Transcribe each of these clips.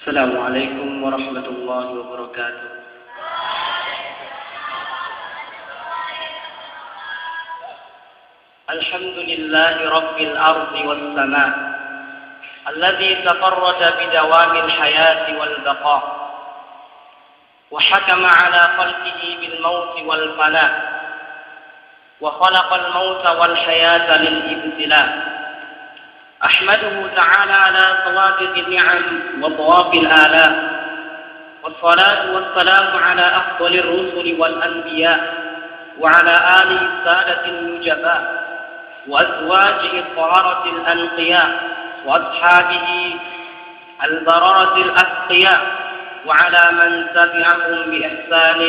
Assalamualaikum warahmatullahi wabarakatuh. Alhamdulillahi rabbil ardi was sama' alladhi tafarrada bidawamil hayati wal baqa wa hakama ala khalqihi bil mauti wal fana wa khalaqal mauta wal hayata lil ibtila. أحمده تعالى على صوابغ النعم وضواف الآلاء والصلاة والسلام على أفضل الرسل والأنبياء وعلى آله السادة النجباء وأزواجه الطهارة الأنقياء وأصحابه البررة الأتقياء وعلى من تبعهم بإحسان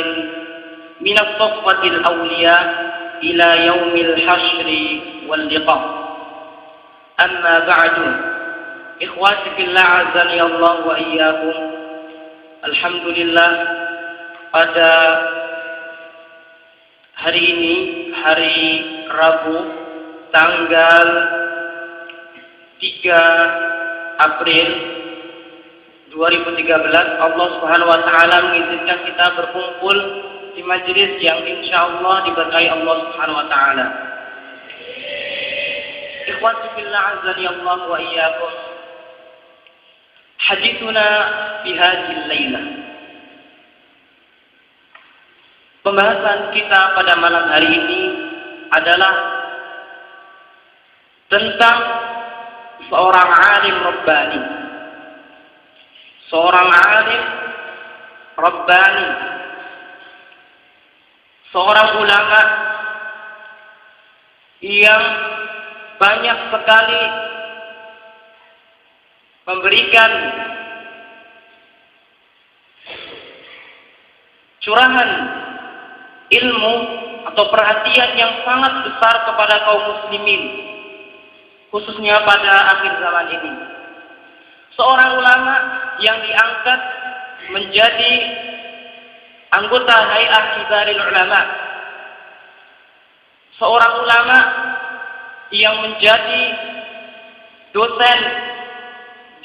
من الصفوة الأولياء إلى يوم الحشر واللقاء. Amma ba'du. Ikhwati fillah azani Allah wa iyyakum. Alhamdulillah, pada hari ini, hari Rabu tanggal 3 April 2013, Allah Subhanahu wa taala mengizinkan kita berkumpul di majelis yang insyaallah diberkahi Allah Subhanahu wa taala. Ikhwati fillah azani Allah wa iyyakum. Hadithuna fi hadhihi al-lailah. Pembahasan kita pada malam hari ini adalah tentang seorang alim rabbani. Seorang alim rabbani. Seorang ulama yang banyak sekali memberikan curahan ilmu atau perhatian yang sangat besar kepada kaum muslimin, khususnya pada akhir zaman ini. Seorang ulama yang diangkat menjadi anggota Hay'ah Kibaril Ulama. Seorang ulama yang menjadi dosen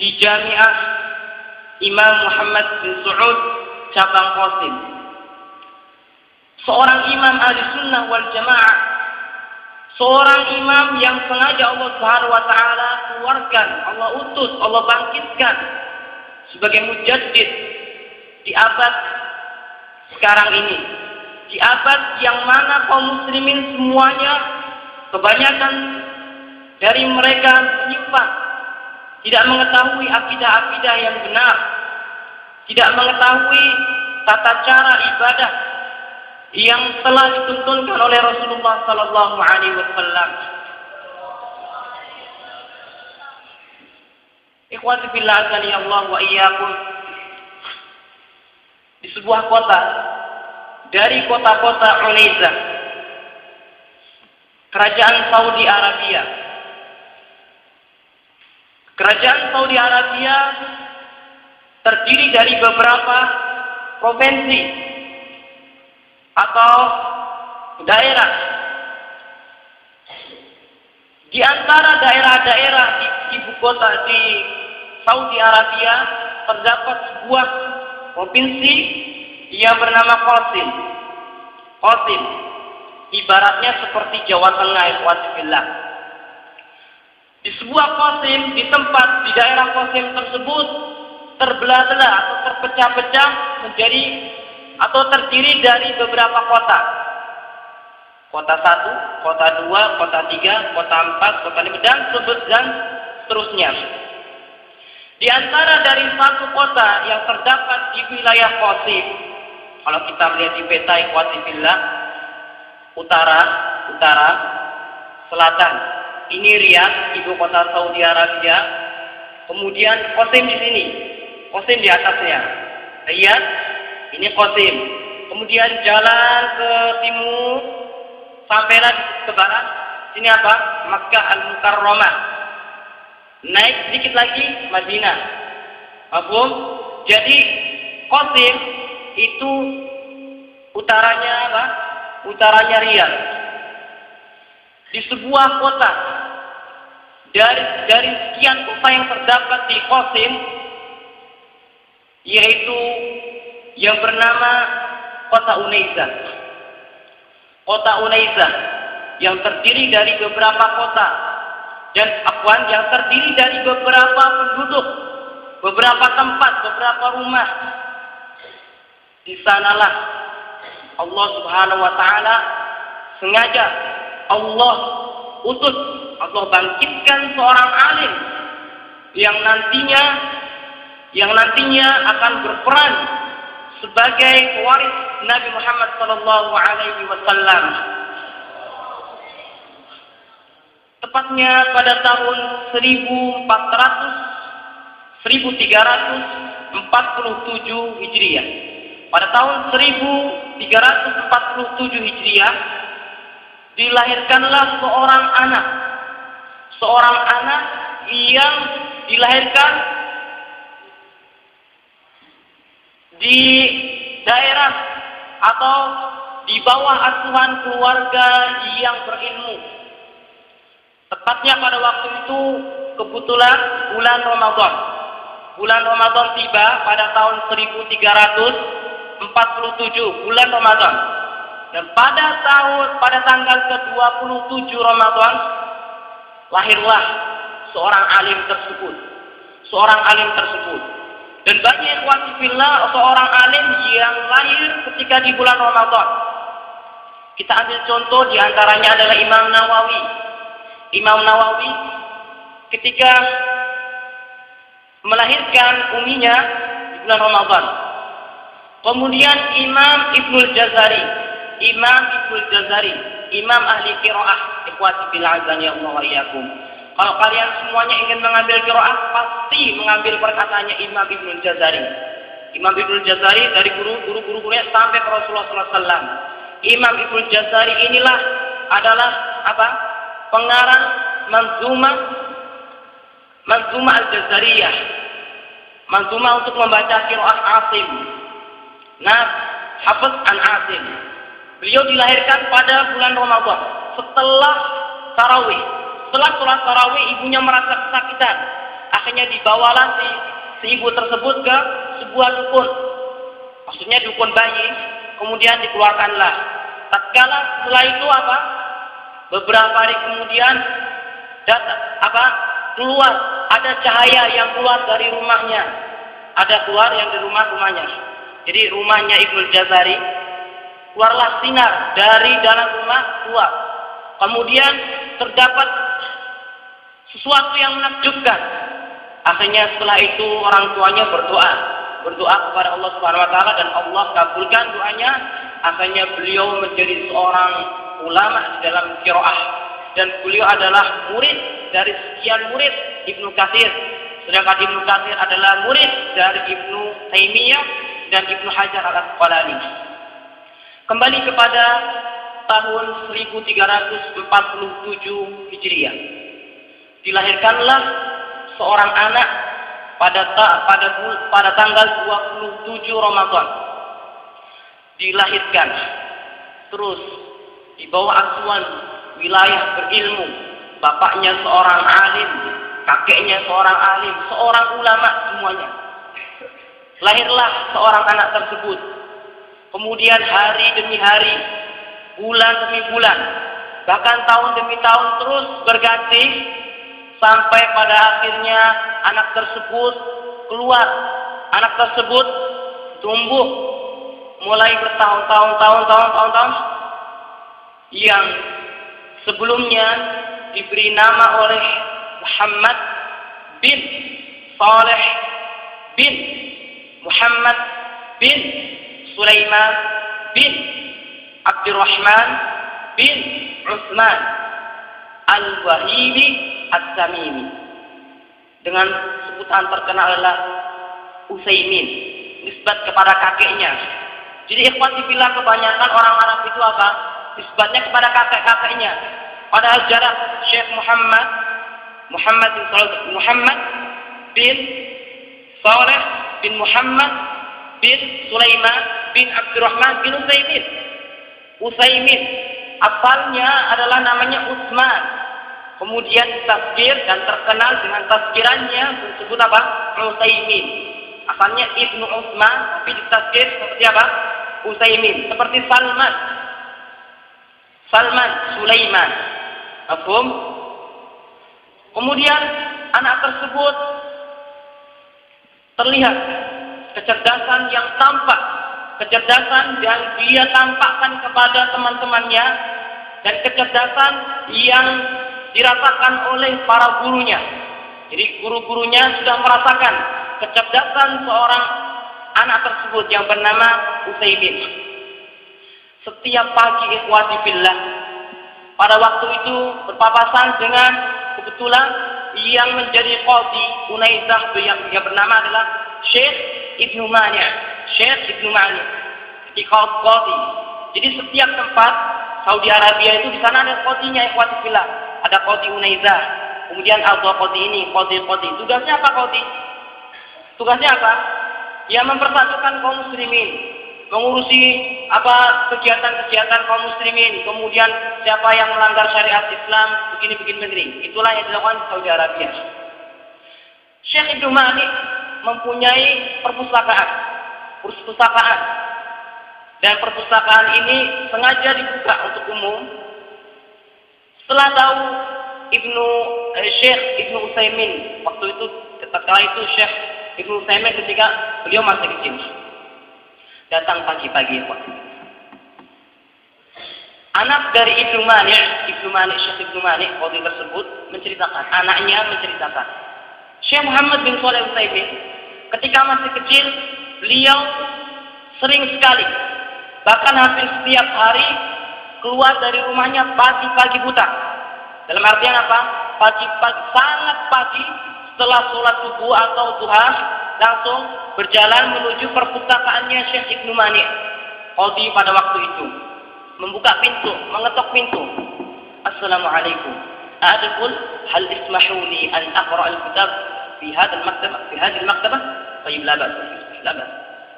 di Jami'ah Imam Muhammad bin Saud cabang Qasim. Seorang imam ahli sunnah wal jamaah. Seorang imam yang sengaja Allah Subhanahu wa taala keluarkan, Allah utus, Allah bangkitkan sebagai mujaddid di abad sekarang ini. Di abad yang mana kaum muslimin semuanya, kebanyakan dari mereka menyimpang, tidak mengetahui akidah-akidah yang benar, tidak mengetahui tata cara ibadah yang telah dituntunkan oleh Rasulullah sallallahu alaihi wasallam. Ikhwati fillah azani Allah wa iyyakum. Di sebuah kota dari kota-kota Unaiza, Kerajaan Saudi Arabia. Kerajaan Saudi Arabia terdiri dari beberapa provinsi atau daerah. Di antara daerah-daerah di ibu kota di Saudi Arabia terdapat sebuah provinsi yang bernama Qasim. Qasim ibaratnya seperti Jawa Tengah, ikhwati fillah. Di sebuah Qasim, di tempat di daerah Qasim tersebut terbelah-belah atau terpecah-pecah menjadi atau terdiri dari beberapa kota. Kota 1, kota 2, kota 3, kota 4, kota 5 dan seterusnya. Di antara dari satu kota yang terdapat di wilayah Qasim, kalau kita melihat di peta ikhwati fillah, utara, selatan. Ini Riyadh, ibu kota Saudi Arabia. Kemudian Qasim di sini, Qasim di atasnya. Riyadh, ini Qasim. Kemudian jalan ke timur, sampailah ke barat. Sini apa? Makkah Al-Mukarramah. Naik sedikit lagi Madinah. Mafhum? Jadi Qasim itu utaranya apa? Utaranya Riyadh. Di sebuah kota dari sekian kota yang terdapat di Qasim, yaitu yang bernama Kota Unaizah. Kota Unaizah yang terdiri dari beberapa kota dan yang terdiri dari beberapa penduduk, beberapa tempat, beberapa rumah. Di sanalah Allah Subhanahu wa taala sengaja Allah utus, Allah bangkitkan seorang alim yang nantinya akan berperan sebagai pewaris Nabi Muhammad sallallahu alaihi wasallam. Tepatnya pada tahun 1347 Hijriah. Pada tahun 1347 Hijriah dilahirkanlah seorang anak yang dilahirkan di daerah atau di bawah asuhan keluarga yang berilmu. Tepatnya pada waktu itu kebetulan bulan Ramadan. Bulan Ramadan tiba pada tahun 1347 bulan Ramadan. Dan pada tanggal ke-27 Ramadan lahirlah seorang alim tersebut. Dan banyak ikhwati fillah seorang alim yang lahir ketika di bulan Ramadan. Kita ambil contoh di antaranya adalah Imam Nawawi. Imam Nawawi ketika melahirkan uminya di bulan Ramadan. Kemudian Imam Ibnul Jazari, Imam ahli qiraah, ikhwati fillah azani Allah wa iyyakum. Kalau kalian semuanya ingin mengambil qiraah, pasti mengambil perkataannya Imam Ibnul Jazari. Imam Ibnul Jazari dari guru-gurunya sampai ke Rasulullah SAW. Imam Ibnul Jazari inilah adalah pengarang Manzumah Al-Jazariyah. Manzumah untuk membaca qiraah Asim. Hafiz an Asim. Beliau dilahirkan pada bulan Ramadan setelah tarawih. Setelah sholat tarawih ibunya merasa kesakitan. Akhirnya dibawalah si ibu tersebut ke sebuah dukun. Maksudnya dukun bayi. Kemudian dikeluarkanlah. Tatkala setelah itu beberapa hari kemudian keluar ada cahaya yang keluar dari rumahnya. Rumahnya. Jadi rumahnya Ibnul Jazari keluarlah sinar dari dalam rumah keluar. Kemudian terdapat sesuatu yang menakjubkan. Akhirnya setelah itu orang tuanya berdoa kepada Allah Subhanahu wa taala dan Allah kabulkan doanya. Akhirnya beliau menjadi seorang ulama di dalam qiraah dan beliau adalah murid dari sekian murid Ibnu Katsir. Sedangkan Ibnu Katsir adalah murid dari Ibnu Taimiyah dan Ibnu Hajar Al-Asqalani. Kembali kepada tahun 1347 Hijriah. Dilahirkanlah seorang anak pada tanggal 27 Ramadan. Dilahirkan terus di bawah asuhan wilayah berilmu. Bapaknya seorang alim, kakeknya seorang alim, seorang ulama semuanya. Lahirlah seorang anak tersebut. Kemudian hari demi hari, bulan demi bulan, bahkan tahun demi tahun terus berganti sampai pada akhirnya anak tersebut keluar. Anak tersebut tumbuh mulai bertahun-tahun yang sebelumnya diberi nama oleh Muhammad bin Saleh bin Muhammad bin Sulaiman bin Abdurrahman bin Utsman Al-Wahibi At-Tamimi. Dengan sebutan terkenal adalah Utsaimin, nisbat kepada kakeknya. Jadi ikhwati fillah kebanyakan orang Arab itu nisbatnya kepada kakek-kakeknya. Padahal jarak Syekh Muhammad bin Saleh bin Muhammad bin Sulaiman bin Abdurrahman bin Utsaimin. Asalnya adalah namanya Utsman. Kemudian ditazkir dan terkenal dengan tazkirannya disebut Utsaimin. Asalnya Ibnu Utsman, tapi ditafsir seperti apa? Utsaimin. Seperti Salman, Sulaiman. Mafhum? Kemudian anak tersebut terlihat kecerdasan yang tampak, kecerdasan yang dia tampakkan kepada teman-temannya, dan kecerdasan yang dirasakan oleh para gurunya. Jadi guru-gurunya sudah merasakan kecerdasan seorang anak tersebut yang bernama Utsaimin. Setiap pagi ikhwati fillah, pada waktu itu berpapasan dengan kebetulan yang menjadi qadhi Unaizah yang bernama adalah Syekh Ibnu Mani'. Di qadhi. Jadi setiap tempat Saudi Arabia itu di sana ada qadhinya ikhwati fillah. Ada qadhi Unaizah. Kemudian ada qadhi ini, qadhi. Tugasnya apa qadhi? Tugasnya apa? Ya mempersatukan kaum muslimin, mengurusi kegiatan-kegiatan kaum muslimin, kemudian siapa yang melanggar syariat Islam, begini. Itulah yang dilakukan di Saudi Arabia. Syekh Ibnu Mani' mempunyai perpustakaan. Dan perpustakaan ini sengaja dibuka untuk umum. Setelah tahu Syekh Ibnu Utsaimin, waktu itu ketika itu Syekh Ibnu Utsaimin ketika beliau masih kecil, datang pagi-pagi waktu. Anak dari Ibnu Mani', Syekh Ibnu Mani' waktu tersebut anaknya menceritakan, Syekh Muhammad bin Shalih Utsaimin ketika masih kecil, beliau sering sekali, bahkan hampir setiap hari keluar dari rumahnya pagi-pagi buta. Dalam artian apa? Pagi-pagi, sangat pagi, setelah sholat subuh atau duha, langsung berjalan menuju perpustakaannya Syekh Ibnu Mani' qadhi pada waktu itu. Membuka pintu, mengetok pintu. Assalamualaikum. Adkhul, hal ismahuli an aqra al-kitab fi hadhihi al-maktabah? Tayyib, la ba'as.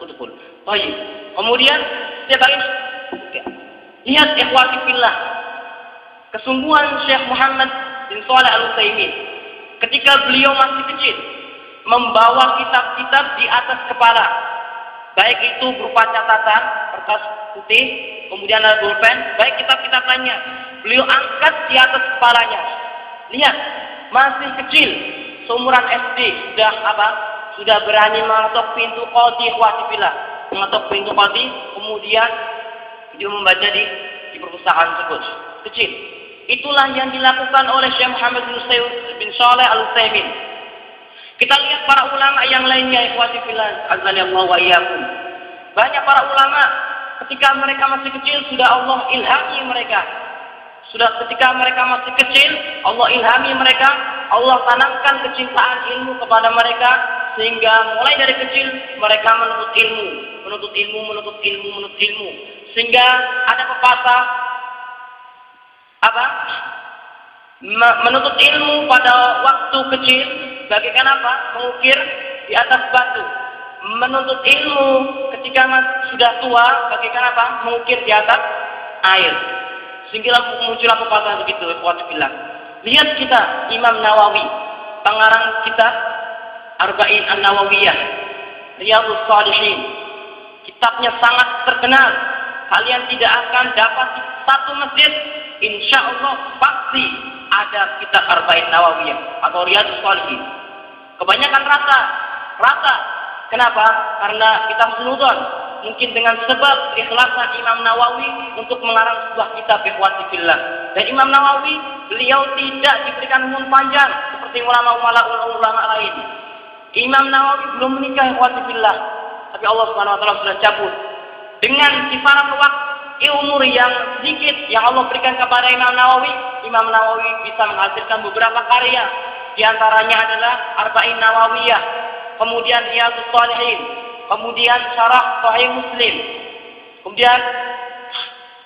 Udkhul. Tayyib. Kemudian setiap hari lihat ikhwati fillah, kesungguhan Syekh Muhammad bin Shalih Al-Utsaimin ketika beliau masih kecil membawa kitab-kitab di atas kepala, baik itu berupa catatan kertas putih, kemudian ada pulpen, baik kitab-kitab lainnya beliau angkat di atas kepalanya. Lihat, masih kecil, seumuran SD sudah berani mengetok pintu qadhi ikhwati fillah, mengetok pintu qadhi, kemudian dia membaca di perpustakaan tersebut. Kecil. Itulah yang dilakukan oleh Syekh Muhammad bin Shalih Al-Utsaimin. Kita lihat para ulama yang lainnya ikhwati fillah, azanillahu wa iyyakum. Banyak para ulama ketika mereka masih kecil sudah Allah ilhami mereka. Ketika mereka masih kecil, Allah ilhami mereka, Allah tanamkan kecintaan ilmu kepada mereka, sehingga mulai dari kecil mereka menuntut ilmu. Sehingga ada pepatah menuntut ilmu pada waktu kecil bagaikan mengukir di atas batu. Menuntut ilmu ketika sudah tua bagaikan mengukir di atas air. Sehingga muncullah pepatah begitu. Lihat kita Imam Nawawi, pengarang kitab Arba'in An-Nawawiyah, Riyadhus Shalihin. Kitabnya sangat terkenal. Kalian tidak akan dapat satu masjid, insya Allah pasti ada kitab Arba'in Nawawiyah atau Riyadhus Shalihin. Kebanyakan rata. Kenapa? Karena kita husnudzon. Mungkin dengan sebab ikhlasan Imam Nawawi untuk mengarang sebuah kitab ikhwati fillah. Dan Imam Nawawi, beliau tidak diberikan umur panjang seperti ulama lain. Imam Nawawi belum menikah ikhwati fillah, tapi Allah Subhanahu wa taala sudah cabut. Dengan kisaran waktu umur yang sedikit yang Allah berikan kepada Imam Nawawi bisa menghasilkan beberapa karya. Di antaranya adalah Arba'in Nawawiyah, kemudian Riyadhus Shalihin, kemudian Syarah Sahih Muslim, kemudian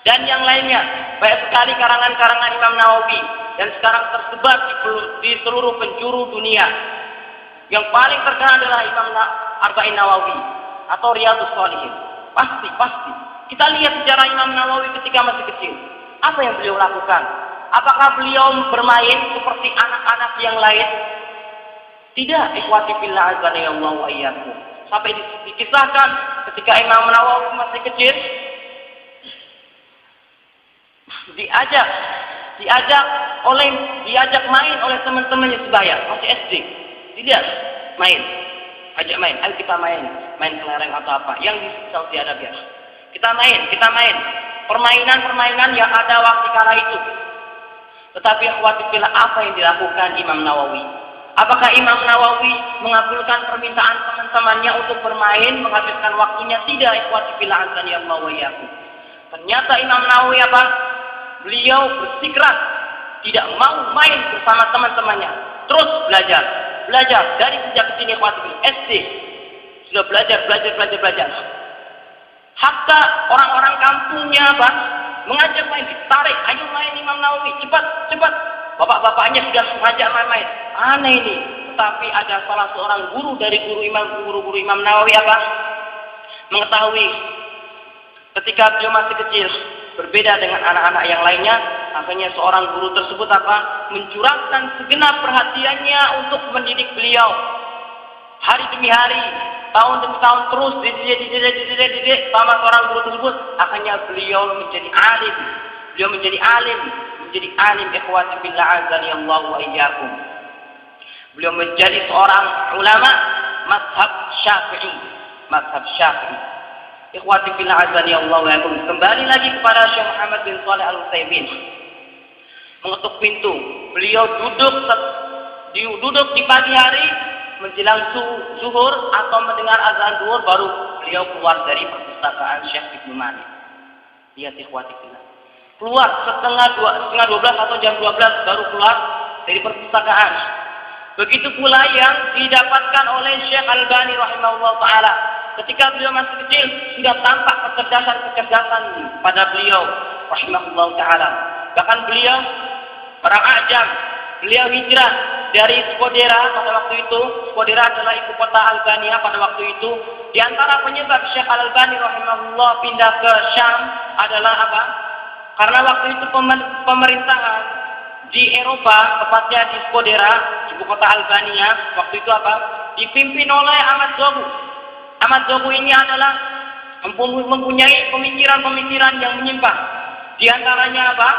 dan yang lainnya. Banyak sekali karangan-karangan Imam Nawawi dan sekarang tersebar di seluruh penjuru dunia. Yang paling terkenal adalah Imam Arba'in Nawawi atau Riyadhus Shalihin. Pasti. Kita lihat sejarah Imam Nawawi ketika masih kecil. Apa yang beliau lakukan? Apakah beliau bermain seperti anak-anak yang lain? Tidak, ikhwati fillah azanillahu wa iyyakum. Sampai dikisahkan ketika Imam Nawawi masih kecil, diajak main oleh teman-temannya sebaya, masih SD. Dilihat ajak main, ayo kita main kelereng atau apa yang di Saudi Arabia. Kita main permainan yang ada waktu kala itu. Tetapi khawatirlah apa yang dilakukan Imam Nawawi. Apakah Imam Nawawi mengabulkan permintaan teman-temannya untuk bermain, menghabiskan waktunya? Tidak, ikhwatibillah azani Allah wa iyyakum. Ternyata Imam Nawawi apa? Beliau bersikeras tidak mau main bersama teman-temannya. Terus belajar dari sejak kecil, ikhwatibillah, SD. Sudah belajar. Hatta orang-orang kampungnya apa? Mengajak main, ditarik, ayo main Imam Nawawi, cepat. Bapak-bapaknya sudah mengajak main. Aneh ini. Tetapi ada salah seorang guru dari guru-guru Imam Nawawi apa? Mengetahui ketika beliau masih kecil, berbeda dengan anak-anak yang lainnya, akhirnya seorang guru tersebut apa? Mencurahkan segenap perhatiannya untuk mendidik beliau. Hari demi hari, tahun demi tahun terus dididik sama seorang guru tersebut. Akhirnya beliau menjadi alim ikhwati billah azani Allah wa iyyakum. Beliau menjadi seorang ulama mazhab Syafi'i. Ikhwati billah azani Allah wa iyyakum. Kembali lagi kepada Syekh Muhammad bin Shalih Al-Utsaimin. Mengetuk pintu. Beliau duduk di pagi hari menjelang zuhur atau mendengar azan zuhur, baru beliau keluar dari perpustakaan Syekh Ibnu Malik. Lihat ikhwati billah. Keluar setengah 12 atau jam 12 baru keluar dari perpustakaan. Begitu pula yang didapatkan oleh Syekh Al-Albani rahimahullah ta'ala. Ketika beliau masih kecil, sudah tampak kecerdasan pada beliau rahimahullah ta'ala. Bahkan beliau orang Ajam, beliau hijrah dari Skodera pada waktu itu. Skodera adalah ibu kota Albania pada waktu itu. Di antara penyebab Syekh Al-Albani rahimahullah pindah ke Syam adalah apa? Karena waktu itu pemerintahan di Eropa, tepatnya di Skodera, ibu kota Albania, waktu itu apa? Dipimpin oleh Ahmad Zogu. Ahmad Zogu ini adalah mempunyai pemikiran-pemikiran yang menyimpang. Di antaranya apa?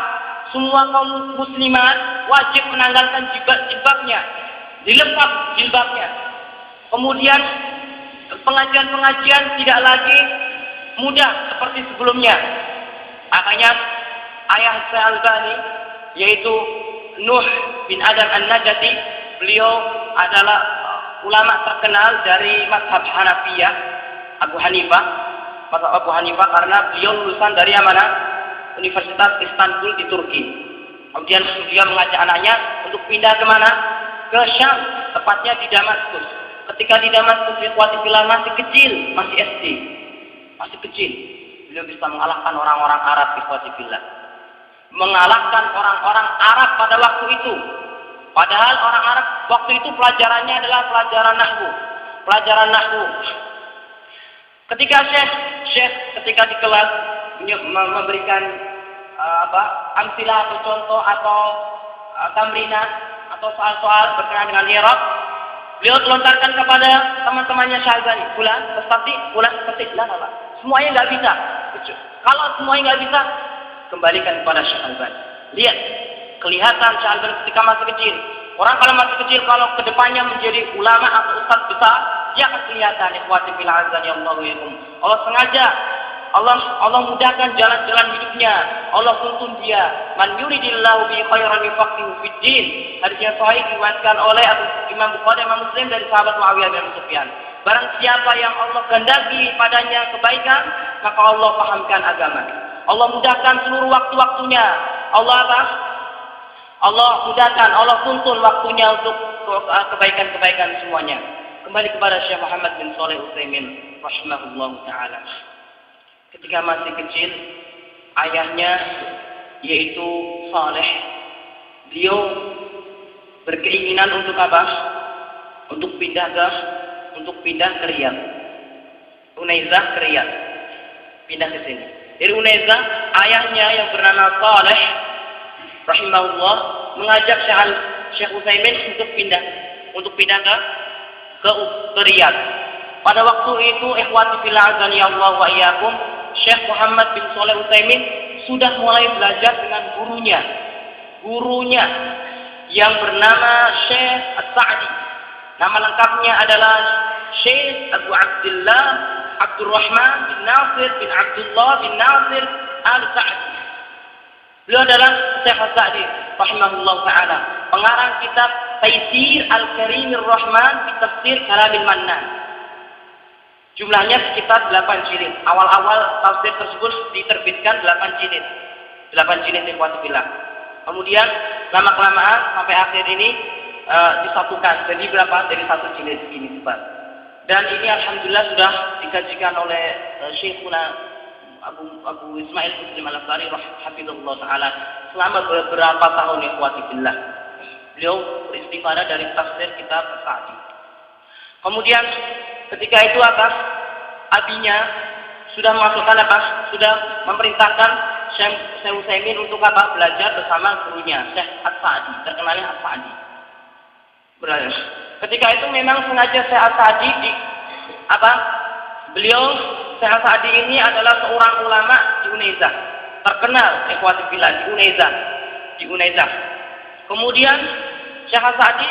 Semua kaum muslimat wajib menanggalkan jilbabnya, dilepas jilbabnya. Kemudian pengajian-pengajian tidak lagi mudah seperti sebelumnya. Akhirnya ayah Syekh Al-Albani, yaitu Nuh bin Adam An-Najati, beliau adalah ulama terkenal dari mazhab Hanafiyah, Abu Hanifah karena beliau lulusan dari mana? Universitas Istanbul di Turki. Kemudian dia mengajak anaknya untuk pindah ke mana? Ke Syam, tepatnya di Damaskus. Ketika di Damaskus, ikhwati billah masih kecil, masih SD, masih kecil. Beliau bisa mengalahkan orang-orang Arab, ikhwati billah. Mengalahkan orang-orang Arab pada waktu itu. Padahal orang Arab waktu itu pelajarannya adalah pelajaran nahwu. Ketika Syekh ketika di kelas memberikan amsilah atau contoh atau tamrinat atau soal-soal berkenaan dengan i'rab, beliau lontarkan kepada teman-temannya Syekh Al-Albani, bulan seperti lah. Semuanya nggak bisa. Kalau semuanya nggak bisa, kembalikan kepada Syekh Al-Albani. Lihat, kelihatan Syekh Al-Albani ketika masih kecil. Orang kalau masih kecil, kalau kedepannya menjadi ulama atau ustaz besar, dia akan kelihatan. Ikhwati billah azani Allah wa iyyakum. Allah sengaja, Allah mudahkan jalan-jalan hidupnya. Allah tuntun dia. Man yuridillahu bi khairan yufaqihu fid din. Hadis yang sahih diriwayatkan oleh Imam Bukhari dan Imam Muslim dari sahabat Muawiyah bin Sufyan. Barang siapa yang Allah kehendaki padanya kebaikan, maka Allah pahamkan agama. Allah mudahkan seluruh waktu-waktunya. Allah mudahkan, Allah tuntun waktunya untuk kebaikan-kebaikan semuanya. Kembali kepada Syekh Muhammad bin Shalih Al-Utsaimin rahimahullah ta'ala. Ketika masih kecil, ayahnya yaitu Saleh, beliau berkeinginan untuk apa? Untuk pindah ke Riyadh. Unaizah ke Riyadh. Pindah ke sini. Dari Unaizah, ayahnya yang bernama Saleh rahimahullah mengajak Syekh Utsaimin untuk pindah ke Riyadh. Pada waktu itu, ikhwati fillah azani Allah wa iyyakum, Syekh Muhammad bin Shalih Utsaimin sudah mulai belajar dengan gurunya yang bernama Syekh As-Sa'di. Nama lengkapnya adalah Syekh Abu Abdullah Abdurrahman bin Nasir bin Abdullah bin Nasir Al-Sa'di. Beliau adalah Syekh As-Sa'di rahimahullah ta'ala, pengarang kitab Taisir Al-Karimir Rahman fi Tafsir Kalamil Mannan. Jumlahnya sekitar 8 jilid. Awal-awal tafsir tersebut diterbitkan 8 jilid. 8 jilid ikhwati fillah. Kemudian lama-kelamaan sampai akhir ini disatukan jadi berapa? Dari 1 jilid ini Sobat. Dan ini alhamdulillah sudah dikajikan oleh Syekhuna Abu Ismail Muslim Al-Afsari hafizahullah taala selama beberapa tahun ikhwati fillah. Beliau beristifadah dari tafsir kitab As-Sa'di. Kemudian ketika itu abinya sudah memasukkan sudah memerintahkan Syekh Utsaimin untuk belajar bersama gurunya Syekh As-Sa'di, terkenalnya As-Sa'di. Belajar. Ketika itu memang sengaja Syekh As-Sa'di beliau Syekh As-Sa'di ini adalah seorang ulama di Unaiza, terkenal ikhwati fillah di Unaiza. Kemudian Syekh As-Sa'di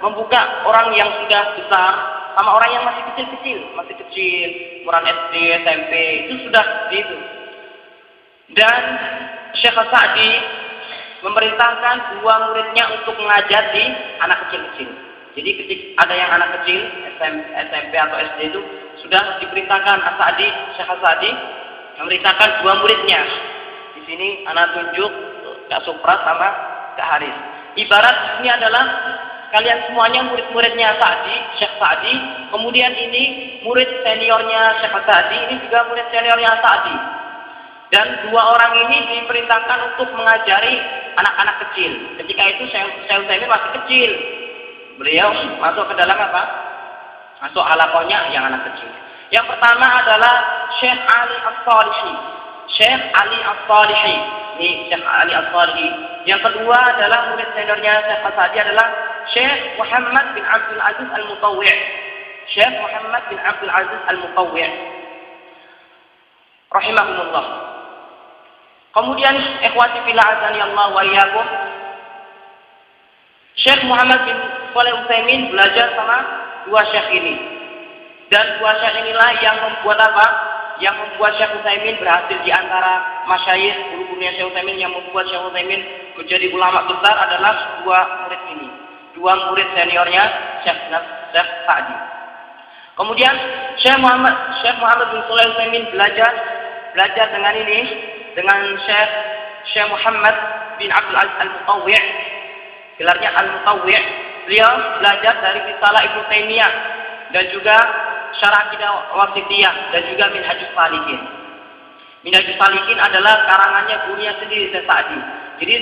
membuka orang yang sudah besar sama orang yang masih kecil, umuran SD, SMP, itu sudah itu. Dan Syekh As-Sa'di memerintahkan 2 muridnya untuk mengajar di anak kecil-kecil. Jadi ada yang anak kecil, SMP atau SD itu sudah diperintahkan Syekh As-Sa'di memerintahkan 2 muridnya. Di sini anak tunjuk Kak Supra sama Kak Haris. Ibarat ini adalah kalian semuanya murid-muridnya Syekh Sa'di, kemudian ini murid seniornya Syekh Sa'di, ini juga murid seniornya Sa'di. Dan 2 orang ini diperintahkan untuk mengajari anak-anak kecil. Ketika itu Syekh Utsaimin masih kecil. Beliau masuk ke dalam masuk halakohnya yang anak kecil. Yang pertama adalah Syekh Ali As-Salihi. Ini Syekh Ali As-Salihi. Yang kedua adalah murid seniornya Syekh Sa'di adalah Syekh Muhammad bin Abdul Aziz Al-Mutawwi'. Syekh Muhammad bin Abdul Aziz Al-Mutawwi' rahimahumullah. Kemudian ikhwati fillah azani Allah wa iyyakum, Syekh Muhammad bin Shalih Utsaimin belajar sama 2 syekh ini. Dan 2 syekh inilah yang membuat Yang membuat Syekh Utsaimin berhasil di antara masyayikh, guru-gurunya Syekh Utsaimin, yang membuat Syekh Utsaimin menjadi ulama besar adalah 2 murid ini. 2 murid seniornya Syekh Sa'di. Kemudian Syekh Muhammad bin Shalih Utsaimin belajar dengan Syekh Muhammad bin Abdul Aziz Al-Mutawwi'. Gelarnya Al-Mutawwi'. Beliau belajar dari Risalah Ibnu Taimiyah dan juga Syarah Aqidah Wasithiyah dan juga Minhajus Salikin. Minhajus Salikin adalah karangannya gurunya sendiri Syekh Sa'di. Jadi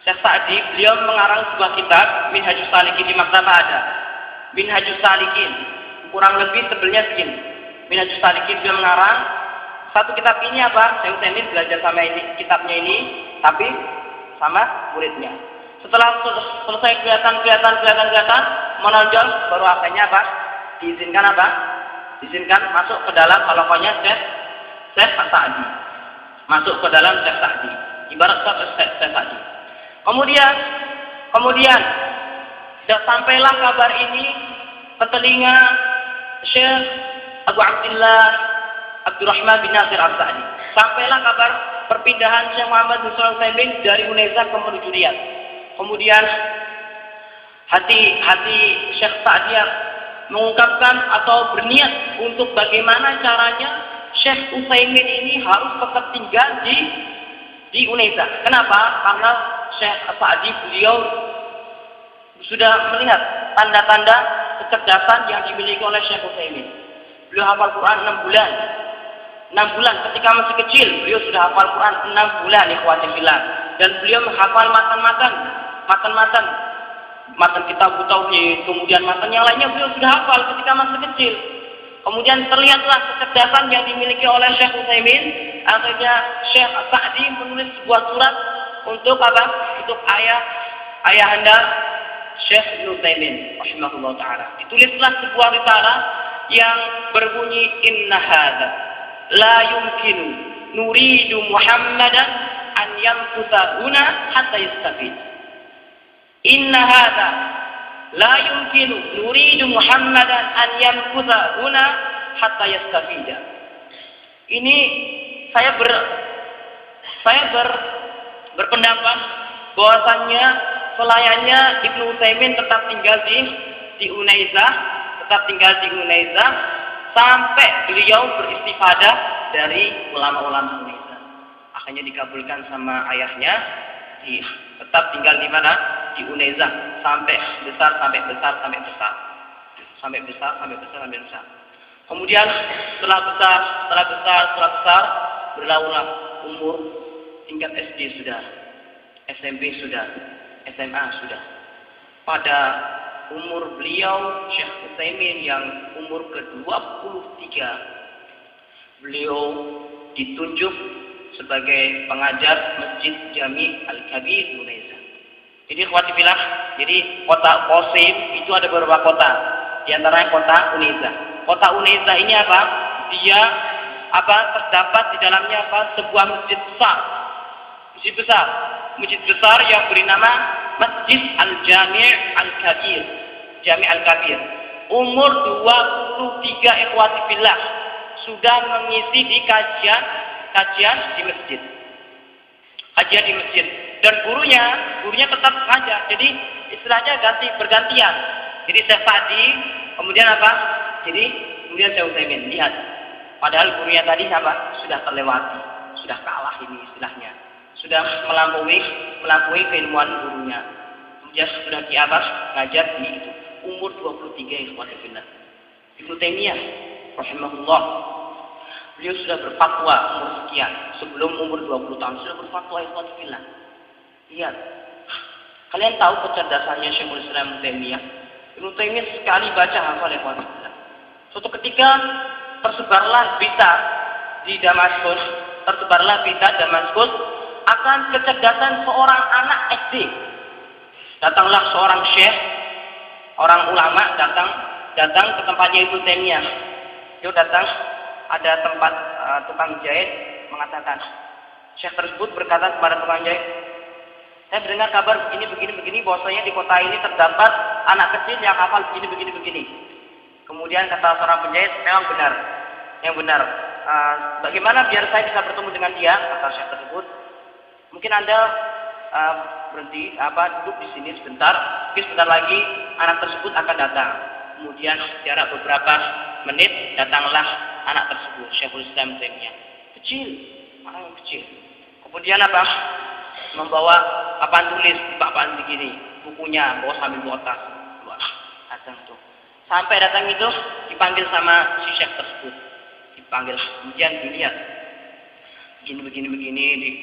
Syekh Sa'di beliau mengarang sebuah kitab Minhajus Salikin, di maktabah ada. Minhajus Salikin kurang lebih tebelnya segini. Minhajus Salikin beliau mengarang satu kitab ini Syekh Utsaimin belajar sama kitabnya ini, tapi sama muridnya. Setelah selesai kelihatan menonjol, baru akhirnya diizinkan masuk ke dalam halakohnya Syekh Sa'di. Masuk ke dalam Syekh Sa'di. Ibarat Syekh Sa'di. Kemudian sampailah kabar ini ke telinga Syekh Abu Abdullah Abdurrahman bin Nasir Al-Sa'di. Sampailah kabar perpindahan Syekh Muhammad bin Shalih Utsaimin dari Unaiza ke menuju Riyadh. Kemudian hati Syekh Sa'di mengungkapkan atau berniat untuk bagaimana caranya Syekh Utsaimin ini harus tetap tinggal di Unaiza. Kenapa? Karena Syekh Sa'di beliau sudah melihat tanda-tanda kecerdasan yang dimiliki oleh Syekh Utsaimin. Beliau hafal Quran 6 bulan. 6 bulan ketika masih kecil beliau sudah hafal Quran 6 bulan ikhwati fillah. Dan beliau menghafal matan kitab tauhid, kemudian matan yang lainnya beliau sudah hafal ketika masih kecil. Kemudian terlihatlah kecerdasan yang dimiliki oleh Syekh Utsaimin. Akhirnya Syekh Sa'di menulis sebuah surat untuk Untuk ayahanda Syekh Ibnu Utsaimin rahimahullah taala. Ditulislah sebuah risalah yang berbunyi inna hadza la yumkinu nuridu Muhammadan an yamkuta huna hatta yastafid. Inna hadza la yumkinu nuridu Muhammadan an yamkuta huna hatta yastafida. Ini saya berpendapat bahwasannya selayaknya Ibnu Utsaimin tetap tinggal di Unaizah, sampai beliau beristifadah dari ulama-ulama Unaizah. Akhirnya dikabulkan sama ayahnya, tetap tinggal di mana? Di Unaizah sampai besar. Kemudian setelah besar berlalulah umur, tingkat SD sudah, SMP sudah, SMA sudah. Pada umur beliau Syekh Utsaimin yang umur ke-23, beliau ditunjuk sebagai pengajar Masjid Jami Al-Kabir Unaizah. Jadi khawatirlah, jadi kota Qasim itu ada beberapa kota, di antaranya kota Unaizah. Kota Unaizah ini apa? Dia terdapat di dalamnya sebuah masjid besar yang beri nama Masjid Al-Jami' Al-Kabir. Jami' Al-Kabir. Umur 23 ikhwati billah sudah mengisi di kajian di masjid. Dan gurunya tetap ngajar. Jadi istilahnya bergantian. Jadi Syekh Sa'di, kemudian kemudian Syekh Utsaimin. Lihat. Padahal gurunya tadi sudah terlewati, sudah kalah ini istilahnya. Sudah melampaui keilmuan gurunya. Kemudian sudah di atas ngajar di itu. Umur 23 ikhwati fillah. Ibnu Taimiyah rahimahullah. Beliau sudah berfatwa umur sekian. Sebelum umur 20 tahun sudah berfatwa ikhwati fillah. Lihat. Kalian tahu kecerdasannya Syekhul Islam Ibnu Taimiyah? Ibnu Taimiyah sekali baca hafal ikhwati fillah. Suatu ketika tersebarlah berita di Damaskus akan kecerdasan seorang anak SD. Datanglah seorang syekh, orang ulama datang ke tempatnya Ibnu Taimiyah. Dia datang, ada tempat tukang jahit, mengatakan, syekh tersebut berkata kepada tukang jahit, saya mendengar kabar begini bahwasanya di kota ini terdapat anak kecil yang hafal begini. Kemudian kata seorang penjahit, memang benar. Yang benar. Bagaimana biar saya bisa bertemu dengan dia? Kata syekh tersebut. Mungkin Anda berhenti, duduk di sini sebentar. Mungkin sebentar lagi anak tersebut akan datang. Kemudian jarak beberapa menit datanglah anak tersebut, Syekhul Islam Taimiyah. Kecil, orang yang kecil. Kemudian membawa papan tulis di papan begini, bukunya bawa sambil bawa tas. Datang tuh. Sampai datang itu dipanggil sama si syekh tersebut. Dipanggil, kemudian dilihat begini,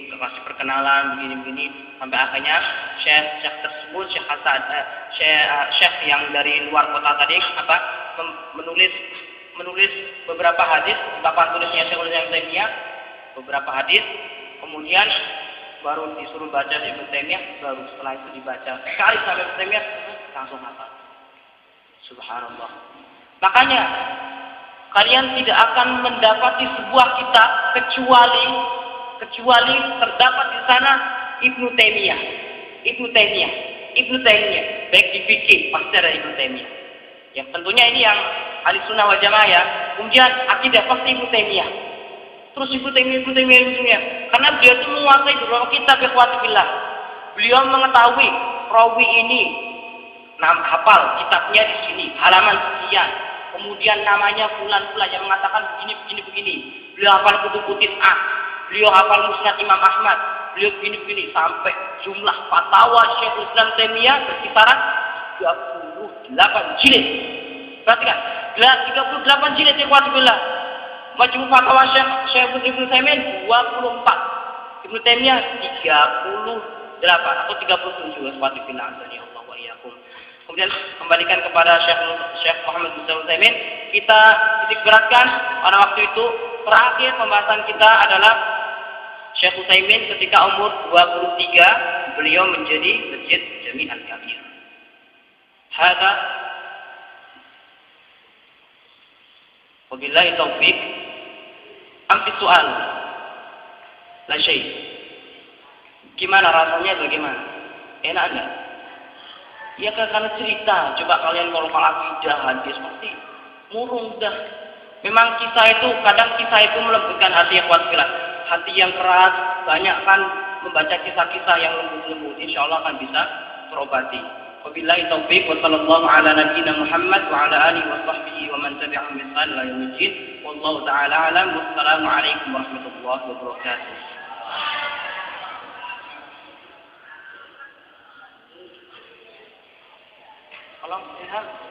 dikasih perkenalan begini, sampai akhirnya syekh tersebut, syekh yang dari luar kota tadi menulis beberapa hadis di papan tulisnya Syekhul Islam Taimiyah, beberapa hadis, kemudian baru disuruh baca Ibnu Taimiyah, baru setelah itu dibaca sekali sampai Ibnu Taimiyah langsung hafal. Subhanallah. Makanya kalian tidak akan mendapati sebuah kitab kecuali terdapat di sana Ibnu Taimiyah. Baik di fikih pasti ada Ibnu Taimiyah. Ya tentunya ini yang ahli sunnah wal jamaah ya. Kemudian akidah pasti Ibnu Taimiyah. Terus Ibnu Taimiyah. Karena beliau itu menguasai beberapa kitab ikhwati billah. Beliau mengetahui rawi ini hafal kitabnya di sini, halaman sekian. Kemudian namanya fulan yang mengatakan begini. Beliau hafal kutub tis'ah. Beliau hafal musnad Imam Ahmad. Beliau begini sampai jumlah fatwa Syekhul Islam Taimiyah berkisaran 38 jilid. Perhatikan, 38 jilid ikhwati billah. Majmu' fatwa Syekh Ibnu Taimiyah 24. Ibnu Taimiyah 38 atau 37 ikhwati billah. Allah wa iyyakum. Kemudian kembalikan kepada Syekh Muhammad bin Shalih Al-Utsaimin, kita titik beratkan pada waktu itu terakhir pembahasan kita adalah Syekh Utsaimin ketika umur 23 beliau menjadi Masjid Jami' Al-Kabir. Hada wabillahi taufik. Amfi soal. La syai. Gimana rasanya, bagaimana? Enak enggak? Ya karena cerita. Coba kalian kalau akidah hadis pasti murung dah. Memang kisah itu, kadang kisah itu melembutkan hati yang kuat keras. Hati yang keras, banyak kan membaca kisah-kisah yang lembut-lembut. Insyaallah akan bisa terobati. Wabillahi taufiq wa sallallahu ala nabiyyina Muhammad wa ala alihi wa sahbihi wa man tabi'ahum bi ihsan ila yaumil din. Wallahu ta'ala alam. Wassalamu alaikum warahmatullahi wabarakatuh. Salam sehat.